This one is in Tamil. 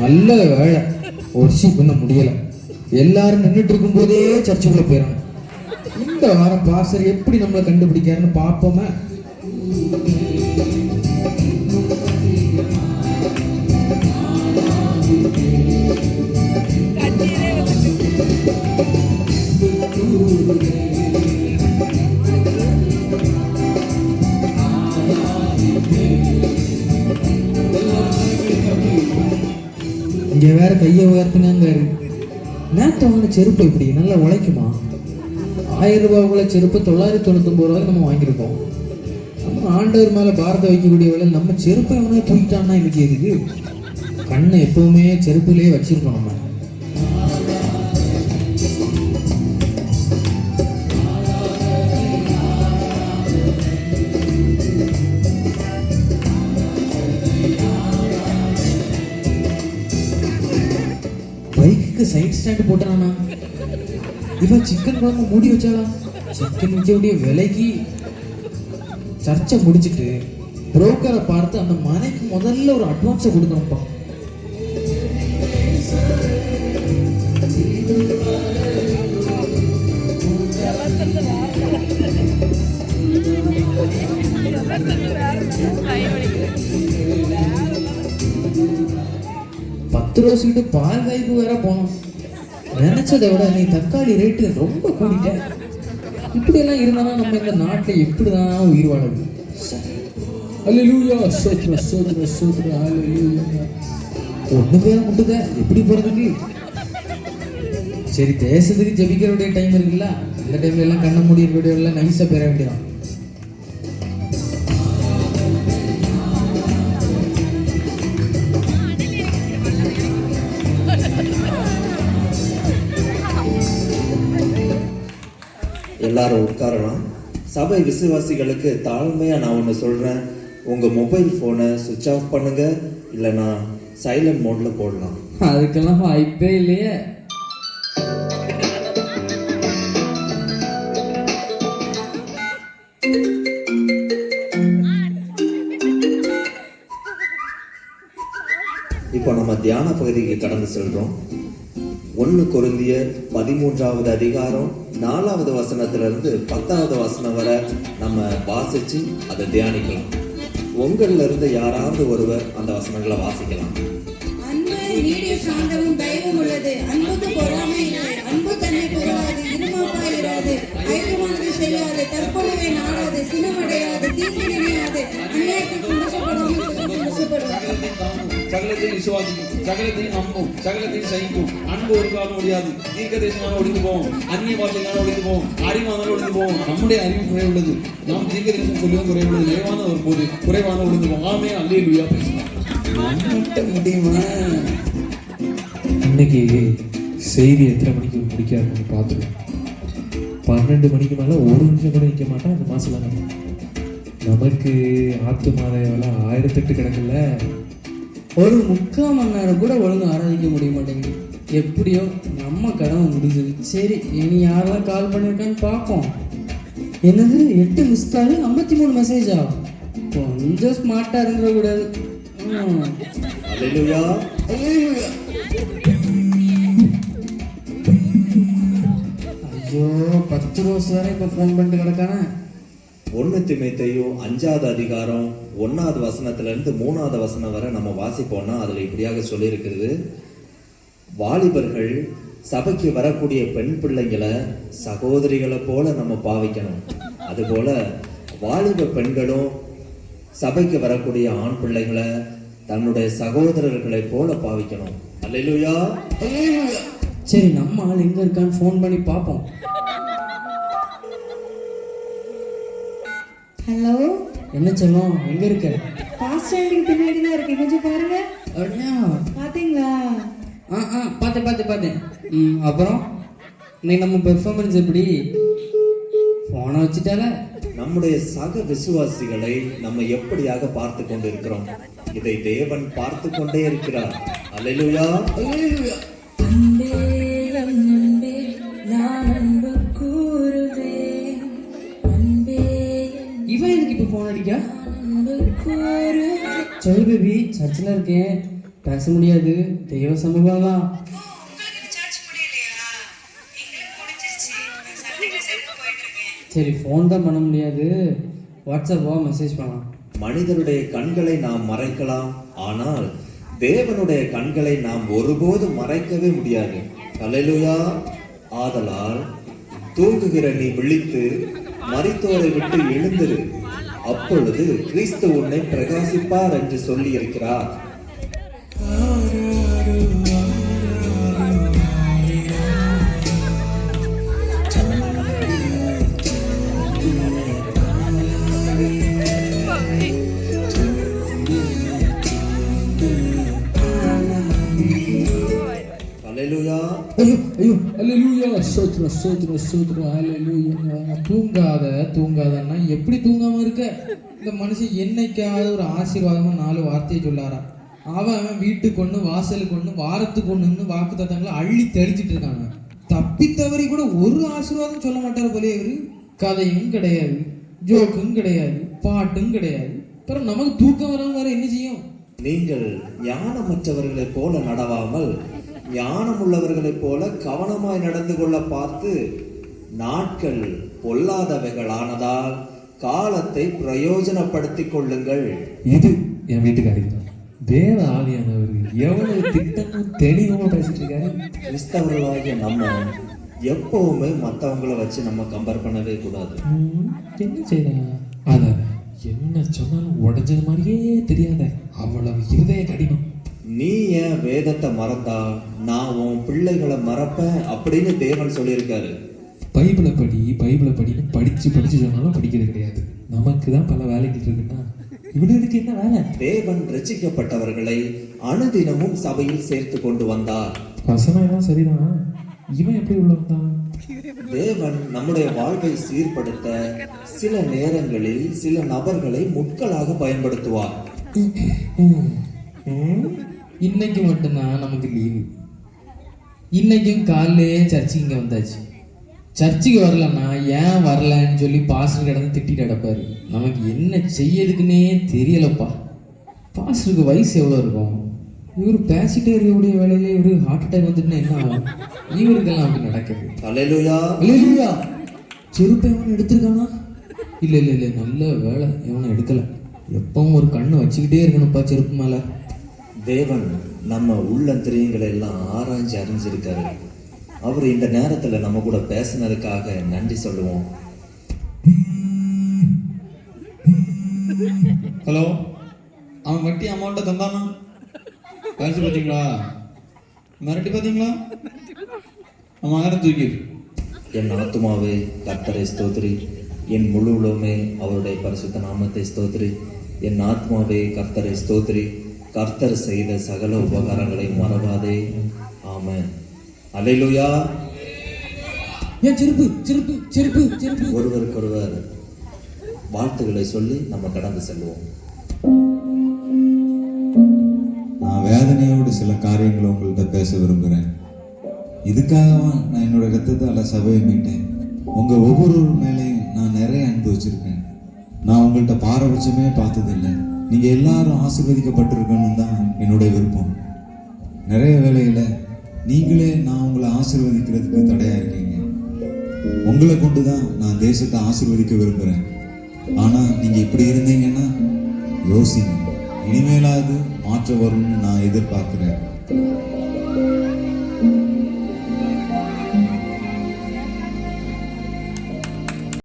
நல்ல வேலை ஒர்ஷிப் பண்ண முடியல. எல்லாரும் நின்றுட்டு இருக்கும் போதே சர்ச்சுக்குள்ள போயிடணும். இந்த வாரம் பாஸ்டர் எப்படி நம்மளை கண்டுபிடிக்காருன்னு பார்ப்போமே. இங்க வேற கையை உயர்த்தினாங்க. நேத்தவங்க செருப்பு இப்படி நல்லா உழைக்குமா? 1000 ரூபாய்க்குள்ள செருப்பு 999 ரூபாய்க்கு நம்ம வாங்கியிருக்கோம். நம்ம ஆண்டவர் மேல பாரத வைக்கக்கூடிய வேலை நம்ம செருப்பை எவனா தூக்கிட்டான்னா இன்னைக்கு எதுக்கு? கண்ணை எப்பவுமே செருப்புலயே வச்சிருக்கோம். நம்ம பைக்கு சைட் ஸ்டாண்ட் போட்டானா? இவன் சிக்கன் குழம்பு மூடி வச்சாளா? சிக்கன் விற்கக்கூடிய விலைக்கு சர்ச்சை முடிச்சுட்டு புரோக்கரை பார்த்து அந்த மனைக்கு முதல்ல ஒரு அட்வான்ஸை கொடுக்கணும்ப்பா. ₹10 சீட்டு பால் காய்ப்பு வேற போனோம். நினைச்சதை விட நீ தக்காளி ரேட்டு ரொம்ப கூடிட்ட. இப்படி எல்லாம் இருந்தானா நம்ம இந்த நாட்டில் எப்படிதான் உயிர் வாழது? அல்லேலூயா, ஸ்தோத்திரம் ஸ்தோத்திரம் ஸ்தோத்திரம், அல்லேலூயா. ஒண்ணு பேர் முட்டுத எப்படி போறதுக்கு? சரி, தேசத்துக்கு ஜெபிக்கிறவுடைய டைம் இருக்குல்ல, இந்த டைம்ல எல்லாம் கண்ண மூடி இருக்கக்கூடிய எல்லாம் நைஸா பெற வேண்டியதான். எல்லாரும் உட்காரலாம். சபை விசுவாசிகளுக்கு தாழ்மையா நான் ஒன்று சொல்றேன். உங்க மொபைல் போனை சுவிட்ச் ஆஃப் பண்ணுங்க, இல்லைன்னா சைலண்ட் மோட்ல போடலாம். அதுக்கெல்லாம் வாய்ப்பே இல்லையே. இப்போ நம்ம தியான பகுதிக்கு கடந்து செல்றோம். 1 கொரிந்தியர் 13வது அதிகாரம் 4வது வசனத்திலிருந்து 10வது வசனம் வரை நம்ம வாசிச்சு அதை தியானிக்கலாம். உங்கள்ல இருந்து யாராவது ஒருவர் அந்த வசனங்களை வாசிக்கலாம். அன்பு நீடிய சாந்தமும் தயவும் உள்ளது. அன்புக்கு பொறாமை இல்லை. அன்பு தன்னை பொறாது, இருமாப்பாயிராது, ஐயமானது செய்யாது, தற்பொழுவை நாடாது, சினமடையாது, தீங்கு நினையாது, அநியாயத்தில் சந்தோஷப்படாமல் சந்தோஷப்படுவார். சகலத்தையும் விசுவாசிக்கும், சகலத்தையும் நம்பும், சகலத்தையும் சகிக்கும். அன்பு ஒரு காலம் முடியாது. தீர்க்கதரிசனம் ஒழிந்து போவோம், அந்நிய பாஷைகளால் ஒழிந்து போவோம், அறிவானால் ஒழிந்து போவோம். நம்முடைய அறிவு குறைவுள்ளது. நாம் தீர்க்கதரிசனம் சொல்லுவோம் குறைவுள்ளது. நிறைவான ஒரு போது குறைவான ஒழிந்து போவோம். ஆமே, அல்லேலூயா. முடியுமா? இன்னைக்கு செய்தி எத்தனை மணிக்கு முடிக்காதுன்னு பார்த்துருவோம். 12 மணிக்கு மேலே 1 நிமிஷம் கூட நிற்க மாட்டோம். அந்த மாசம் நமக்கு ஆத்து மாதையெல்லாம் 1008 கிடக்குல்ல. ஒரு 3/4 மணி நேரம் கூட ஒழுங்கு ஆராதிக்க முடிய மாட்டேங்குது. எப்படியோ நம்ம கடமை முடிஞ்சது. சரி, இனி யாரெல்லாம் கால் பண்ணியிருக்கான்னு பார்ப்போம். என்னது 8 மிஸ் கால், 53 மெசேஜா? கொஞ்சம் ஸ்மார்ட்டா இருந்துட கூடாது. அல்லேலூயா. ஐயோ, 10 ரோஸ் வேற இப்ப போன் பண்ணிட்டு கிடக்கானே. 1 தீமோத்தேயு 5வது அதிகாரம் 1வது வசனத்துல இருந்து 3வது வசனம் வரை நம்ம வாசிப்போம்னா அதுல இப்படியாக சொல்லி இருக்கிறது. வாலிபர்கள் சபைக்கு வரக்கூடிய பெண் பிள்ளைங்களை சகோதரிகளை போல நம்ம பாவிக்கணும். அதுபோல வாலிப பெண்களும் சபைக்கு வரக்கூடிய ஆண் பிள்ளைகளை தன்னுடைய சகோதரர்களை போல பாவிக்கணும். அல்லேலூயா. சரி, நம்ம ஆள் எங்க இருக்கான்னு போன் பண்ணி பார்ப்போம். ஹலோ, என்ன சொல்லும்? எங்க இருக்க? பாஸ்டர் பின்னாடி தான் இருக்கு, கொஞ்சம் பாருங்க. அப்படியா? பாத்தீங்களா? பார்த்தேன். அப்புறம் இன்னைக்கு நம்ம பெர்ஃபார்மன்ஸ் எப்படி? போனை வச்சுட்டால. நம்முடைய சக விசுவாசிகளை நம்ம எப்படியாக பார்த்து கொண்டு இருக்கிறோம்? இதை தேவன் பார்த்து கொண்டே இருக்கிறார். அல்லேலூயா. அன்பே என் அன்பே நான் அன்பு கூறுவேன். அன்பே என் இவன் எதுக்கு இப்போ ஃபோன் அடிக்கா? அன்பு கூறுவேன். சொல்லு பேபி, சர்ச்சில் இருக்கேன், பேச முடியாது, தெய்வ சமூகம் தான். சரி, ஃபோன் தான் பண்ண முடியாது, வாட்ஸ்அப்போ மெசேஜ் பண்ணலாம். மனிதருடைய கண்களை நாம் மறைக்கலாம், ஆனால் தேவனுடைய கண்களை நாம் ஒருபோதும் மறைக்கவே முடியாது. அல்லேலூயா. ஆதலால் தூங்குகிற நீ விழித்து மரித்தோரை விட்டு எழுந்திரு, அப்பொழுது கிறிஸ்து உன்னை பிரகாசிப்பார் என்று சொல்லி இருக்கிறார். அல்லேலூயா. ஐயோ ஐயோ, அல்லேலூயா, ஸ்தோத்திரம் ஸ்தோத்திரம் ஸ்தோத்திரம், அல்லேலூயா. தூங்காதன்னா எப்படி தூங்காம இருக்க? இந்த மனுஷன் என்னைக்காவது ஒரு ஆசீர்வாதமா 4 வார்த்தையை சொல்லாரா? அவன் வீட்டுக்கு ஒண்ணு, வாசலுக்கு ஒண்ணு, வாரத்துக்கு ஒண்ணுன்னு வாக்கு தத்தங்களை அள்ளி தெளிச்சிட்டு இருக்காங்க. தப்பி தவறி கூட ஒரு ஆசீர்வாதம் சொல்ல மாட்டாரு போலே இவரு. கதையும் கிடையாது, ஜோக்கும் கிடையாது, பாட்டும் கிடையாது. அப்புறம் நமக்கு தூக்கம் வராம வேற என்ன செய்யும்? நீங்கள் ஞானமற்றவர்களைப் போல நடவாமல் ஞானம் உள்ளவர்களைப் போல கவனமாய் நடந்து கொள்ள பார்த்து நாட்கள் பொல்லாதவைகளானதால் காலத்தை பிரயோஜனப்படுத்திக் கொள்ளுங்கள். இது என் வீட்டுக்காரிக்கு தான். தேவ ஆவியானவர் எவ்வளவு திட்டமும் தெளிவா பேசிட்டு இருக்காரு. கிறிஸ்தவர்களாகிய நம்ம எப்பவுமே மற்றவங்களை வச்சு நம்ம கம்பேர் பண்ணவே கூடாது. என்ன செய்யலாம்? அத என்ன சொன்னாலும் உடைஞ்சது மாதிரியே தெரியாத அவ்வளவு இருதய கடினம். நீ ஏன் வேதத்தை மறந்தா நான் உன் பிள்ளைகளை மறப்பேன் அப்படின்னு தேவன் சொல்லியிருக்காரு. பைபிளை படின்னு படிச்சு சொன்னாலும் படிக்கிறது கிடையாது. நமக்கு தான் பல வேலைகள் இருக்குன்னா இவனுக்கு என்ன வேலை? தேவன் ரட்சிக்கப்பட்டவர்களை அனுதினமும் சபையில் சேர்த்து கொண்டு வந்தார். வசனம் எல்லாம் சரிதான், இவன் எப்படி உள்ள வந்தான்? தேவன் நம்முடைய வாழ்வை சீர்படுத்த சில நேரங்களில் சில நபர்களை முட்களாக பயன்படுத்துவார். இன்னைக்கு மட்டும்தான் நமக்கு லீவு. இன்னைக்கும் காலையிலேயே சர்ச்சுக்கு இங்கே வந்தாச்சு. சர்ச்சுக்கு வரலன்னா ஏன் வரலன்னு சொல்லி பாஸ்டர் கிடந்து திட்டிட்டு கிடப்பாரு. நமக்கு என்ன செய்யறதுக்குன்னே தெரியலப்பா. பாஸ்டருக்கு வயசு எவ்வளோ இருக்கும்? இவர் பேசிட்டே இருக்கக்கூடிய வேலையில இவரு ஹார்ட் அட்டாக் வந்துட்டுன்னா என்ன ஆகும்? இவருக்கெல்லாம் அப்படி நடக்குது. அல்லேலூயா. அல்லேலூயா. செருப்பை இவன் எடுத்திருக்கானா? இல்லை இல்லை இல்லை, நல்ல வேலை இவனை எடுக்கல. எப்பவும் ஒரு கண்ணு வச்சுக்கிட்டே இருக்கணும்ப்பா செருப்பு மேல. தேவன் நம்ம உள்ளந்திரியங்களை எல்லாம் ஆராய்ச்சி அறிஞ்சிருக்காரு. அவர் இந்த நேரத்துல நம்ம கூட பேசினதுக்காக நன்றி சொல்லுவோம். ஹலோ, அவன் வட்டி அமௌண்ட்டை தந்தானா? கழிச்சு பார்த்தீங்களா? மிரட்டி பார்த்தீங்களா? அவன் யாரும் தூக்கி. என் ஆத்துமாவே கர்த்தரை ஸ்தோத்திரி, என் முழு உலகமே அவருடைய பரிசுத்த நாமத்தை ஸ்தோத்திரி. என் ஆத்மாவே கர்த்தரை ஸ்தோத்திரி, கர்த்தர் செய்த சகல உபகாரங்களை மறவாதே. ஆமென். அல்லேலூயா. ஏன் செருப்பு செருப்பு செருப்பு செருப்பு? ஒருவருக்கொருவர் வாழ்த்துக்களை சொல்லி நம்ம கடந்து செல்வோம். நான் வேதனையோடு சில காரியங்களை உங்கள்கிட்ட பேச விரும்புகிறேன். இதுக்காகவா நான் என்னோட ரத்தத்தால் சபையை மீட்டேன். உங்கள் ஒவ்வொரு மேலேயும் நான் நிறைய அன்பு வச்சுருக்கேன். நான் உங்கள்கிட்ட பாரபட்சமே பார்த்ததில்லை. நீங்கள் எல்லாரும் ஆசீர்வதிக்கப்பட்டிருக்கணும் தான் என்னுடைய விருப்பம். நிறைய வேளையில் நீங்களே நான் உங்களை ஆசீர்வதிக்கிறதுக்கு தடையாக இருக்கீங்க. உங்களை கொண்டு தான் நான் தேசத்தை ஆசீர்வதிக்க விரும்புகிறேன். ஆனால் நீங்கள் இப்படி இருந்தீங்கன்னா யோசிங்க. இனிமேலாவது மாற்றம் வரும்னு நான் எதிர்பார்க்கிறேன்.